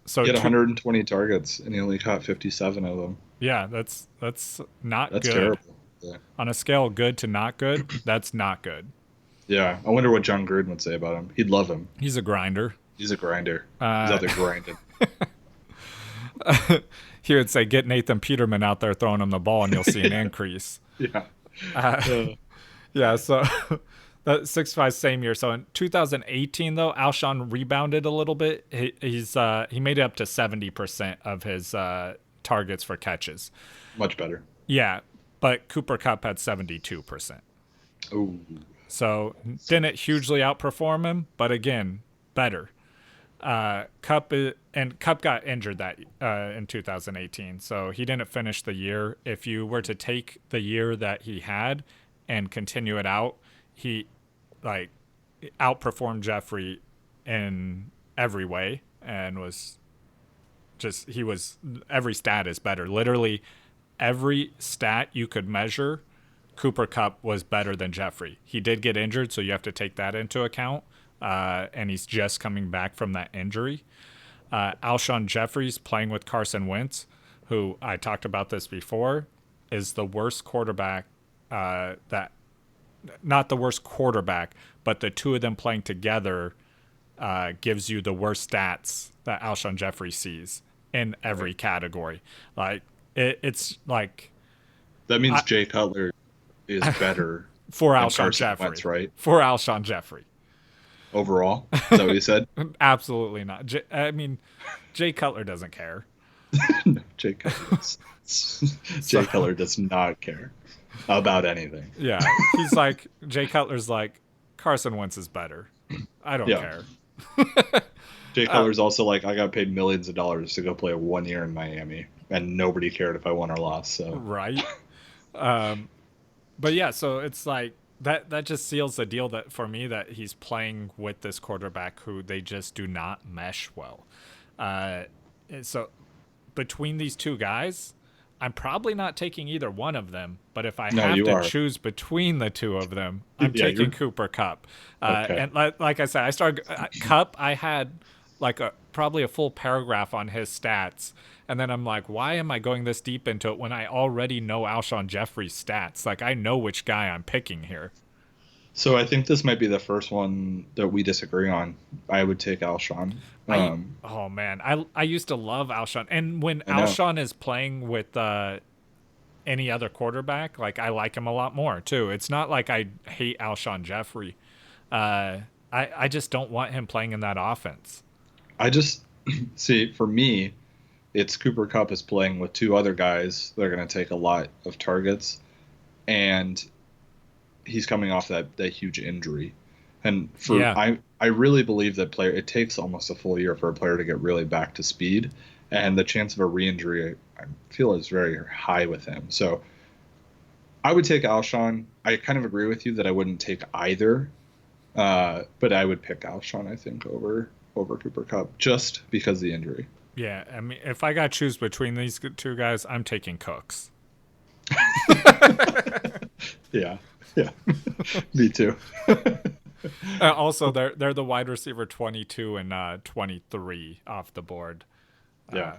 S1: so
S2: he had 120 targets and he only caught 57 of them.
S1: Yeah, that's not good.
S2: That's terrible. Yeah.
S1: On a scale of good to not good, that's not good.
S2: Yeah, I wonder what John Gruden would say about him. He'd love him.
S1: He's a grinder.
S2: He's out there grinding.
S1: He would say, get Nathan Peterman out there throwing him the ball and you'll see an increase.
S2: Yeah.
S1: Yeah, so that 6'5", same year. So in 2018, though, Alshon rebounded a little bit. He made it up to 70% of his targets for catches.
S2: Much better.
S1: Yeah, but Cooper Kupp had 72%.
S2: Ooh.
S1: So didn't hugely outperform him, but again, better. Kupp got injured that in 2018, so he didn't finish the year. If you were to take the year that he had and continue it out, he outperformed Jeffrey in every way and every stat is better. Literally every stat you could measure, Cooper Kupp was better than Jeffrey. He did get injured, so you have to take that into account. And he's just coming back from that injury. Alshon Jeffrey's playing with Carson Wentz, who I talked about this before, is the worst quarterback not the worst quarterback, but the two of them playing together gives you the worst stats that Alshon Jeffrey sees in every category. Like it's like
S2: that means Jay Cutler is better
S1: for Alshon Jeffrey,
S2: Wentz, right?
S1: For Alshon Jeffrey.
S2: Overall? Is that what you said?
S1: Absolutely not. Jay Cutler doesn't care.
S2: No, Jay Cutler does not care about anything.
S1: Yeah. He's like, Jay Cutler's like, Carson Wentz is better. I don't care.
S2: Jay Cutler's also like, I got paid millions of dollars to go play 1 year in Miami, and nobody cared if I won or lost. So
S1: right. But yeah, so it's like, that just seals the deal that for me that he's playing with this quarterback who they just do not mesh well. So between these two guys, I'm probably not taking either one of them. But if I have to choose between the two of them, I'm taking Cooper Kupp.
S2: Okay.
S1: And like I said, I started Kupp. I had like probably a full paragraph on his stats. And then I'm like, why am I going this deep into it when I already know Alshon Jeffrey's stats? Like, I know which guy I'm picking here.
S2: So I think this might be the first one that we disagree on. I would take Alshon.
S1: I oh man, I used to love Alshon, and when
S2: I know.
S1: Alshon is playing with any other quarterback, like I like him a lot more too. It's not like I hate Alshon Jeffrey. I just don't want him playing in that offense.
S2: I just see for me, it's Cooper Cup is playing with two other guys that are going to take a lot of targets, and he's coming off that huge injury. And for
S1: Yeah,
S2: I really believe that player it takes almost a full year for a player to get really back to speed, and the chance of a re-injury I feel is very high with him. So I would take Alshon. I kind of agree with you that I wouldn't take either, but I would pick Alshon I think over Cooper Cup just because of the injury.
S1: yeah. I mean, if I got to choose between these two guys, I'm taking Cooks.
S2: Yeah, yeah, me too.
S1: Also, they're the wide receiver 22 and 23 off the board.
S2: Yeah,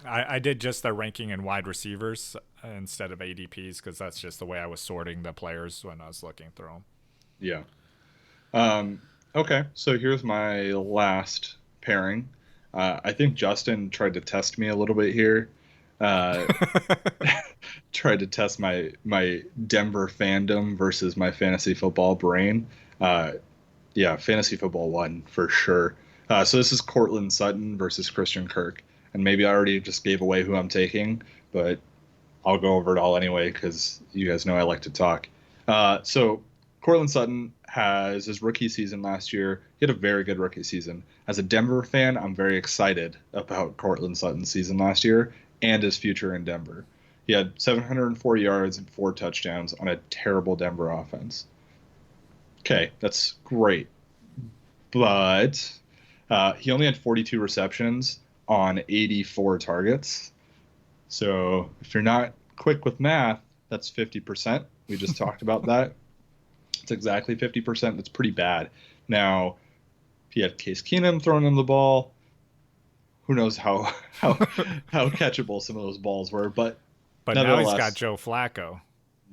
S1: I did just their ranking in wide receivers instead of ADPs because that's just the way I was sorting the players when I was looking through them.
S2: yeah. Um, okay, so here's my last pairing. I think Justin tried to test me a little bit here. Uh, tried to test my Denver fandom versus my fantasy football brain. Uh, yeah, fantasy football won for sure. So this is Cortland Sutton versus Christian Kirk, and maybe I already just gave away who I'm taking, but I'll go over it all anyway because you guys know I like to talk. So Cortland Sutton has his rookie season last year. He had a very good rookie season. As a Denver fan, I'm very excited about Cortland Sutton's season last year and his future in Denver. He had 704 yards and 4 touchdowns on a terrible Denver offense. Okay, that's great. But he only had 42 receptions on 84 targets. So if you're not quick with math, that's 50%. We just talked about that. It's exactly 50%. That's pretty bad. Now, he had Case Keenum throwing him the ball. Who knows how catchable some of those balls were, but
S1: But now he's got
S2: nevertheless,
S1: Joe Flacco.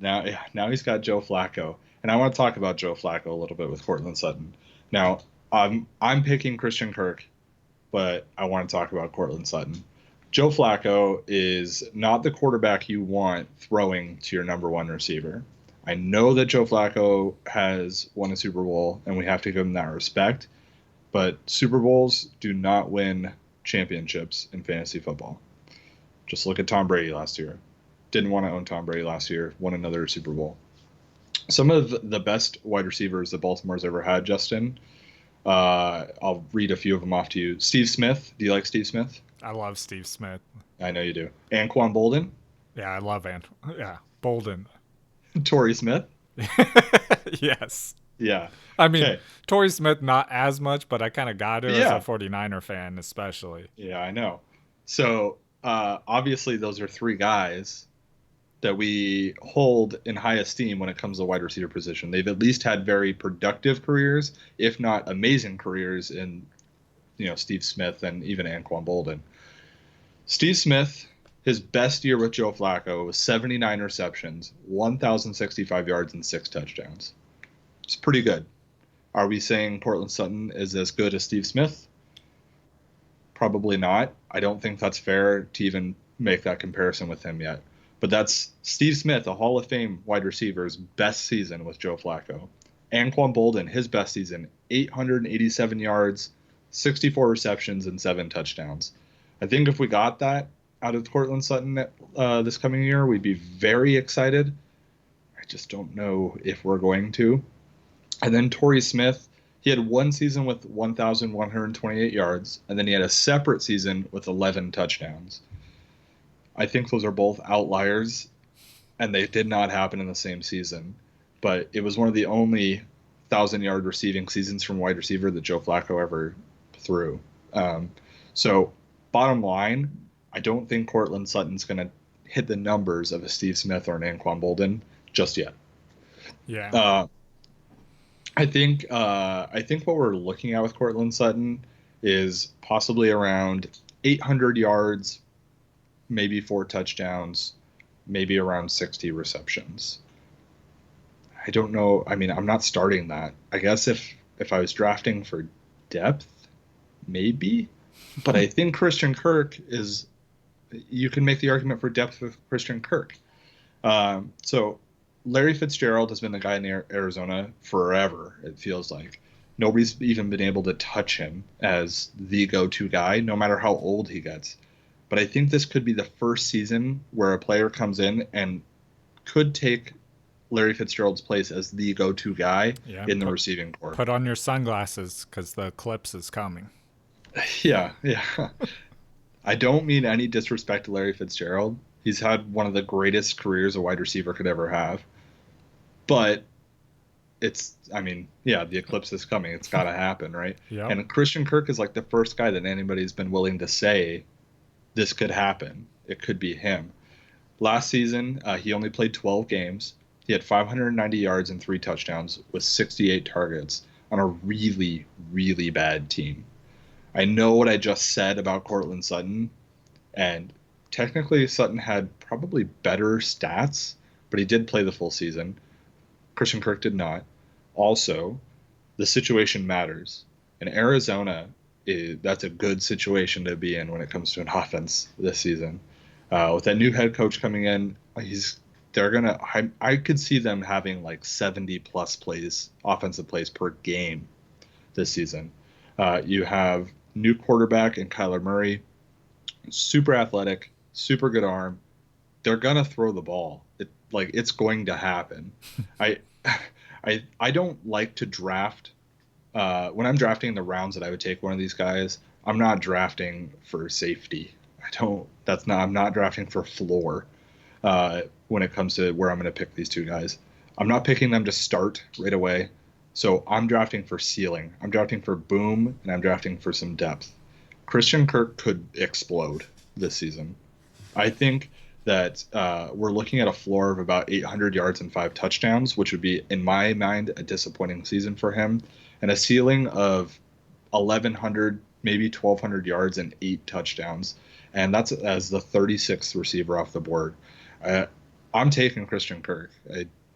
S2: now he's got Joe Flacco, and I want to talk about Joe Flacco a little bit with Cortland Sutton. Now, I'm picking Christian Kirk, but I want to talk about Cortland Sutton. Joe Flacco is not the quarterback you want throwing to your number one receiver. I know that Joe Flacco has won a Super Bowl, and we have to give him that respect, but Super Bowls do not win championships in fantasy football. Just look at Tom Brady last year. Didn't want to own Tom Brady last year, won another Super Bowl. Some of the best wide receivers that Baltimore's ever had, Justin. I'll read a few of them off to you. Steve Smith. Do you like Steve Smith?
S1: I love Steve Smith.
S2: I know you do. Anquan Bolden.
S1: Yeah, I love Yeah, Bolden.
S2: Torrey Smith.
S1: Yes.
S2: Yeah.
S1: I mean,
S2: Okay.
S1: Torrey Smith, not as much, but I kind of got it as
S2: Yeah.
S1: a 49er fan, especially.
S2: Yeah, I know. So obviously, those are three guys that we hold in high esteem when it comes to wide receiver position. They've at least had very productive careers, if not amazing careers, in Steve Smith and even Anquan Bolden. Steve Smith, his best year with Joe Flacco was 79 receptions, 1,065 yards, and 6 touchdowns. It's pretty good. Are we saying Cortland Sutton is as good as Steve Smith? Probably not. I don't think that's fair to even make that comparison with him yet. But that's Steve Smith, a Hall of Fame wide receiver's best season with Joe Flacco. Anquan Bolden, his best season, 887 yards, 64 receptions, and 7 touchdowns. I think if we got that out of Cortland Sutton this coming year, we'd be very excited. I just don't know if we're going to. And then Torrey Smith, he had one season with 1,128 yards, and then he had a separate season with 11 touchdowns. I think those are both outliers, and they did not happen in the same season. But it was one of the only 1,000-yard receiving seasons from wide receiver that Joe Flacco ever threw. So bottom line, I don't think Cortland Sutton's going to hit the numbers of a Steve Smith or an Anquan Bolden just yet.
S1: Yeah.
S2: I think what we're looking at with Cortland Sutton is possibly around 800 yards, maybe 4 touchdowns, maybe around 60 receptions. I don't know. I mean, I'm not starting that. I guess if I was drafting for depth, maybe. But I think Christian Kirk is. You can make the argument for depth with Christian Kirk. So Larry Fitzgerald has been the guy in Arizona forever. It feels like nobody's even been able to touch him as the go-to guy, no matter how old he gets. But I think this could be the first season where a player comes in and could take Larry Fitzgerald's place as the go-to guy in the receiving corps.
S1: Put on your sunglasses because the eclipse is coming.
S2: Yeah. I don't mean any disrespect to Larry Fitzgerald. He's had one of the greatest careers a wide receiver could ever have. But the eclipse is coming. It's got to happen, right?
S1: Yep.
S2: And Christian Kirk is like the first guy that anybody's been willing to say this could happen. It could be him. Last season, he only played 12 games. He had 590 yards and 3 touchdowns with 68 targets on a really, really bad team. I know what I just said about Courtland Sutton, and technically Sutton had probably better stats, but he did play the full season. Christian Kirk did not. Also, the situation matters. In Arizona, that's a good situation to be in when it comes to an offense this season. With that new head coach coming in, I could see them having like 70 plus offensive plays per game this season. You have new quarterback in Kyler Murray, super athletic, super good arm. They're gonna throw the ball. It's going to happen. I don't like to draft. When I'm drafting in the rounds that I would take one of these guys, I'm not drafting for safety. I'm not drafting for floor when it comes to where I'm going to pick these two guys. I'm not picking them to start right away. So I'm drafting for ceiling. I'm drafting for boom, and I'm drafting for some depth. Christian Kirk could explode this season. I think that we're looking at a floor of about 800 yards and 5 touchdowns, which would be, in my mind, a disappointing season for him, and a ceiling of 1,100, maybe 1,200 yards and 8 touchdowns. And that's as the 36th receiver off the board. I'm taking Christian Kirk.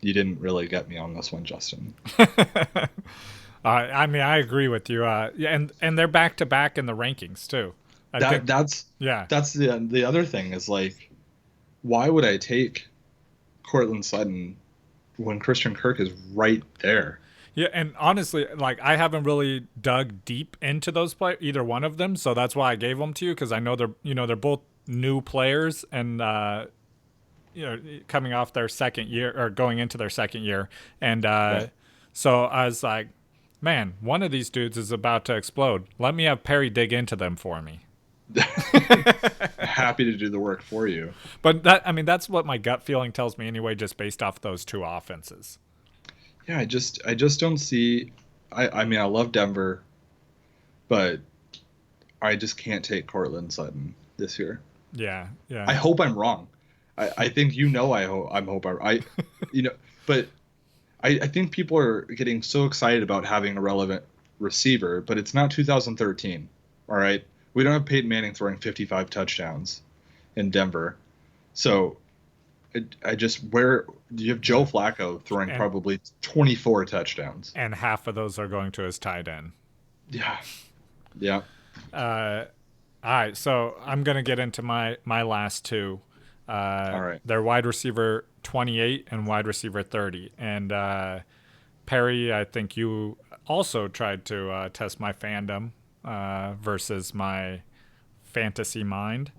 S2: You didn't really get me on this one, Justin.
S1: I agree with you. And they're back to back in the rankings too.
S2: That's the other thing is like, why would I take Courtland Sutton when Christian Kirk is right there?
S1: Yeah, and honestly, like I haven't really dug deep into those players, either one of them, so that's why I gave them to you because I know they're both new players and coming off their second year or going into their second year, and so I was like, man, one of these dudes is about to explode. Let me have Perry dig into them for me.
S2: Happy to do the work for you.
S1: But that's what my gut feeling tells me anyway, just based off those two offenses.
S2: Yeah, I just don't see. I love Denver, but I just can't take Courtland Sutton this year.
S1: Yeah.
S2: I hope I'm wrong. I think but I think people are getting so excited about having a relevant receiver, but it's not 2013. All right, we don't have Peyton Manning throwing 55 touchdowns in Denver, so. Where you have Joe Flacco throwing probably 24 touchdowns,
S1: and half of those are going to his tight end.
S2: Yeah.
S1: All right, so I'm gonna get into my last two.
S2: All right.
S1: They're wide receiver 28 and wide receiver 30. And Perry, I think you also tried to test my fandom versus my fantasy mind.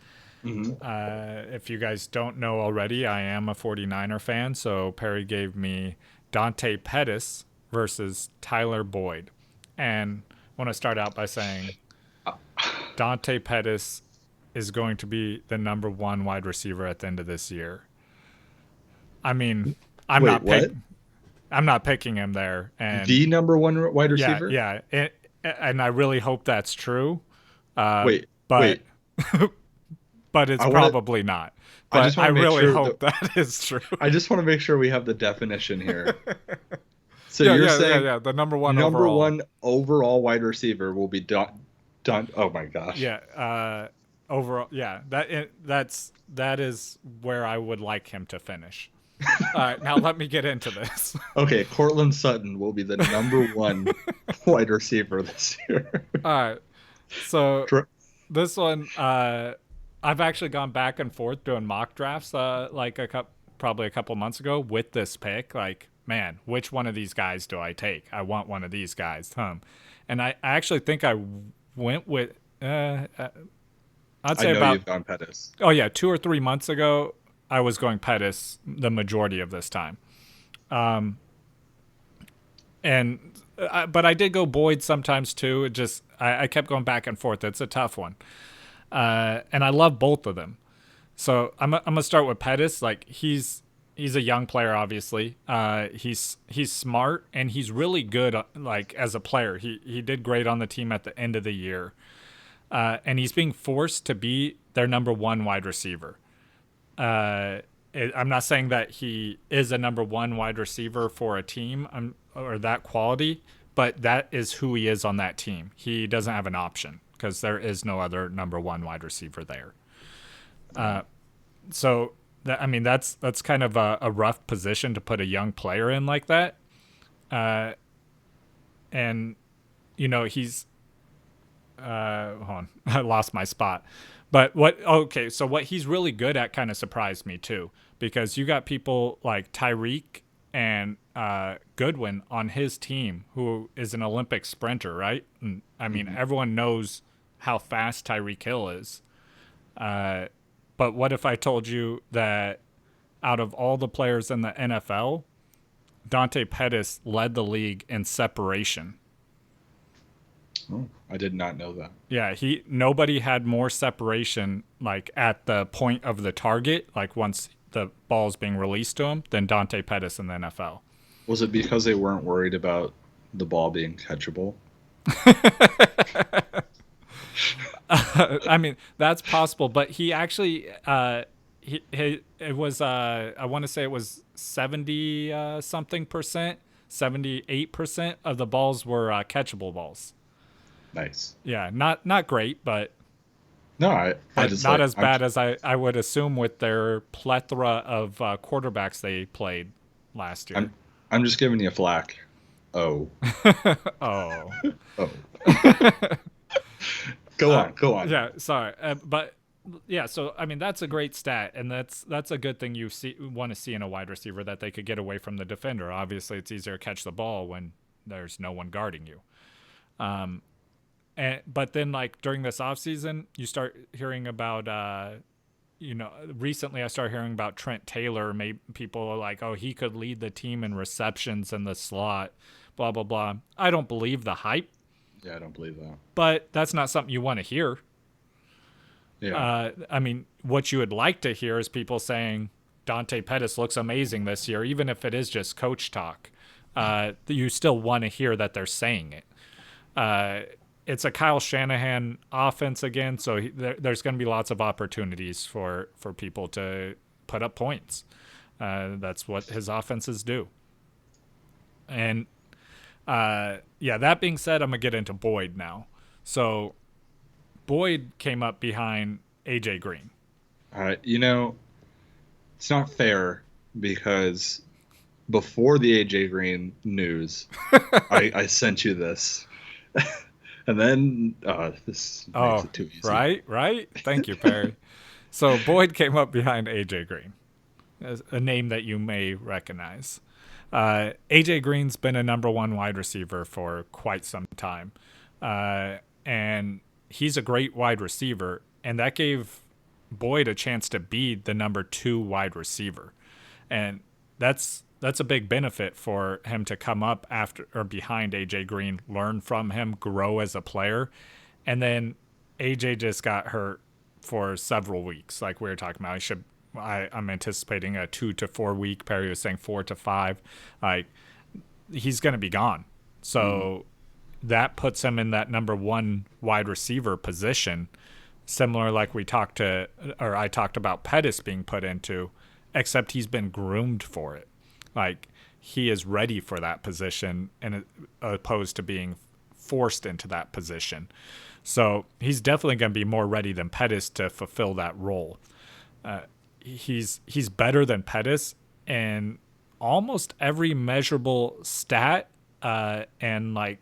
S2: Mm-hmm.
S1: If you guys don't know already, I am a 49er fan, so Perry gave me Dante Pettis versus Tyler Boyd. And I want to start out by saying Dante Pettis is going to be the number one wide receiver at the end of this year. I mean, I'm not picking him there. And
S2: the number one wide receiver?
S1: Yeah. And I really hope that's true.
S2: Wait.
S1: But it's probably not. But I really hope that is true.
S2: I just want to make sure we have the definition here. So you're saying
S1: the number one
S2: overall wide receiver will be Oh my gosh.
S1: Yeah. Overall, yeah. That is where I would like him to finish. All right, now let me get into this.
S2: Okay, Cortland Sutton will be the number one wide receiver this year.
S1: All right. So
S2: Dr-
S1: this one, I've actually gone back and forth doing mock drafts, like probably a couple months ago with this pick. Like, man, which one of these guys do I take? I want one of these guys. And I actually think I went with, I'd
S2: I
S1: say
S2: know
S1: about,
S2: you've gone Pettis.
S1: oh yeah, 2 or 3 months ago, I was going Pettis the majority of this time. And but I did go Boyd sometimes too. It just I kept going back and forth. It's a tough one, and I love both of them. So I'm gonna start with Pettis. Like he's a young player, obviously. He's smart and he's really good. Like as a player, he did great on the team at the end of the year, and he's being forced to be their number one wide receiver. I'm not saying that he is a number one wide receiver for a team or that quality, but that is who he is on that team. He doesn't have an option because there is no other number one wide receiver there. So that's kind of a rough position to put a young player in like that. And he's hold on, I lost my spot. But so what he's really good at kind of surprised me too, because you got people like Tyreek and Goodwin on his team, who is an Olympic sprinter, right? And, I mean, everyone knows how fast Tyreek Hill is. But what if I told you that out of all the players in the NFL, Dante Pettis led the league in separation?
S2: Oh, I did not know that.
S1: Yeah, nobody had more separation like at the point of the target, like once the ball's being released to him, than Dante Pettis in the NFL.
S2: Was it because they weren't worried about the ball being catchable?
S1: I mean, that's possible, but he actually it was I want to say it was 70 something percent, 78% of the balls were catchable balls.
S2: Nice.
S1: Yeah, not great, but
S2: no, I just
S1: not as bad as I would assume with their plethora of quarterbacks they played last year.
S2: I'm just giving you flack. Oh.
S1: Oh.
S2: Oh. Go on.
S1: Yeah, sorry, but yeah. So I mean, that's a great stat, and that's a good thing you want to see in a wide receiver, that they could get away from the defender. Obviously, it's easier to catch the ball when there's no one guarding you. But then, like, during this offseason, you start hearing about, recently I started hearing about Trent Taylor. Maybe people are like, oh, he could lead the team in receptions in the slot, blah, blah, blah. I don't believe the hype.
S2: Yeah, I don't believe that.
S1: But that's not something you want to hear.
S2: Yeah.
S1: I mean, what you would like to hear is people saying Dante Pettis looks amazing this year, even if it is just coach talk. You still want to hear that they're saying it. It's a Kyle Shanahan offense again, so there's going to be lots of opportunities for people to put up points. That's what his offenses do. And that being said, I'm going to get into Boyd now. So Boyd came up behind AJ Green.
S2: It's not fair because before the AJ Green news, I sent you this. And then this makes it too easy.
S1: Right. Thank you, Perry. So Boyd came up behind AJ Green, a name that you may recognize. AJ Green's been a number one wide receiver for quite some time, and he's a great wide receiver, and that gave Boyd a chance to be the number two wide receiver, and that's a big benefit for him to come up after or behind AJ Green, learn from him, grow as a player. And then AJ just got hurt for several weeks, like we were talking about. I'm anticipating a 2 to 4 week. Perry was saying 4 to 5. Like, he's going to be gone. So that puts him in that number one wide receiver position, similar like I talked about Pettis being put into, except he's been groomed for it. Like, he is ready for that position, and opposed to being forced into that position. So he's definitely going to be more ready than Pettis to fulfill that role. He's better than Pettis in almost every measurable stat, and like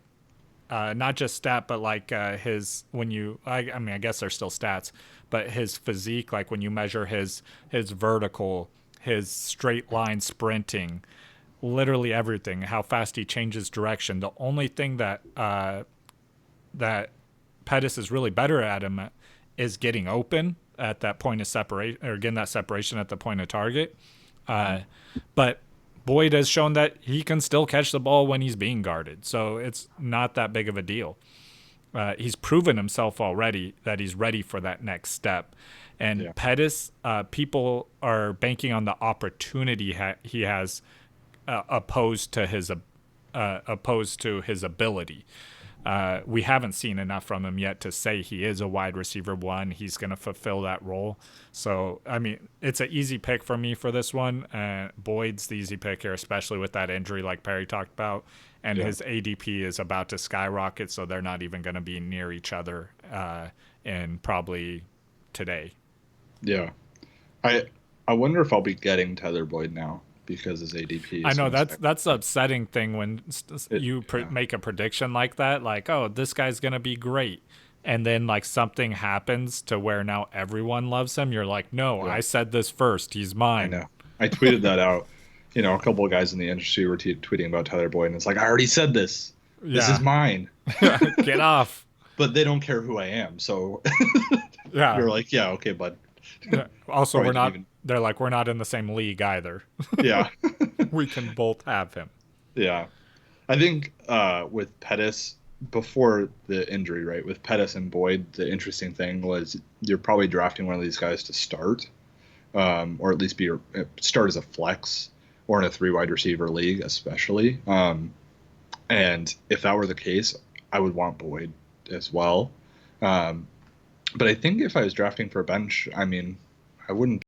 S1: not just stat, but like his when you I mean I guess they're still stats, but his physique, like when you measure his vertical, his straight line sprinting, literally everything, how fast he changes direction. The only thing that Pettis is really better at him is getting open at that point of separation, or getting that separation at the point of target. But Boyd has shown that he can still catch the ball when he's being guarded, so it's not that big of a deal. He's proven himself already that he's ready for that next step. And Pettis, people are banking on the opportunity he has opposed to his ability. We haven't seen enough from him yet to say he is a wide receiver one. He's going to fulfill that role. So, I mean, it's an easy pick for me for this one. Boyd's the easy pick here, especially with that injury like Perry talked about. And his ADP is about to skyrocket, so they're not even going to be near each other in probably today.
S2: Yeah. I wonder if I'll be getting Tyler Boyd now because his ADP is
S1: I know that's the upsetting thing when you make a prediction like that, like, oh, this guy's going to be great. And then like something happens to where now everyone loves him. You're like, no, I said this first. He's mine.
S2: I know. I tweeted that out. You know, a couple of guys in the industry were tweeting about Tyler Boyd, and it's like, I already said this. This is mine.
S1: Get off.
S2: But they don't care who I am, so you're like, yeah, okay, bud.
S1: Also, we're not. They're like, we're not in the same league either.
S2: Yeah,
S1: we can both have him.
S2: Yeah, I think with Pettis before the injury, right? With Pettis and Boyd, the interesting thing was you're probably drafting one of these guys to start, or at least start as a flex, or in a 3 wide receiver league, especially. And if that were the case, I would want Boyd as well. But I think if I was drafting for a bench, I mean, I wouldn't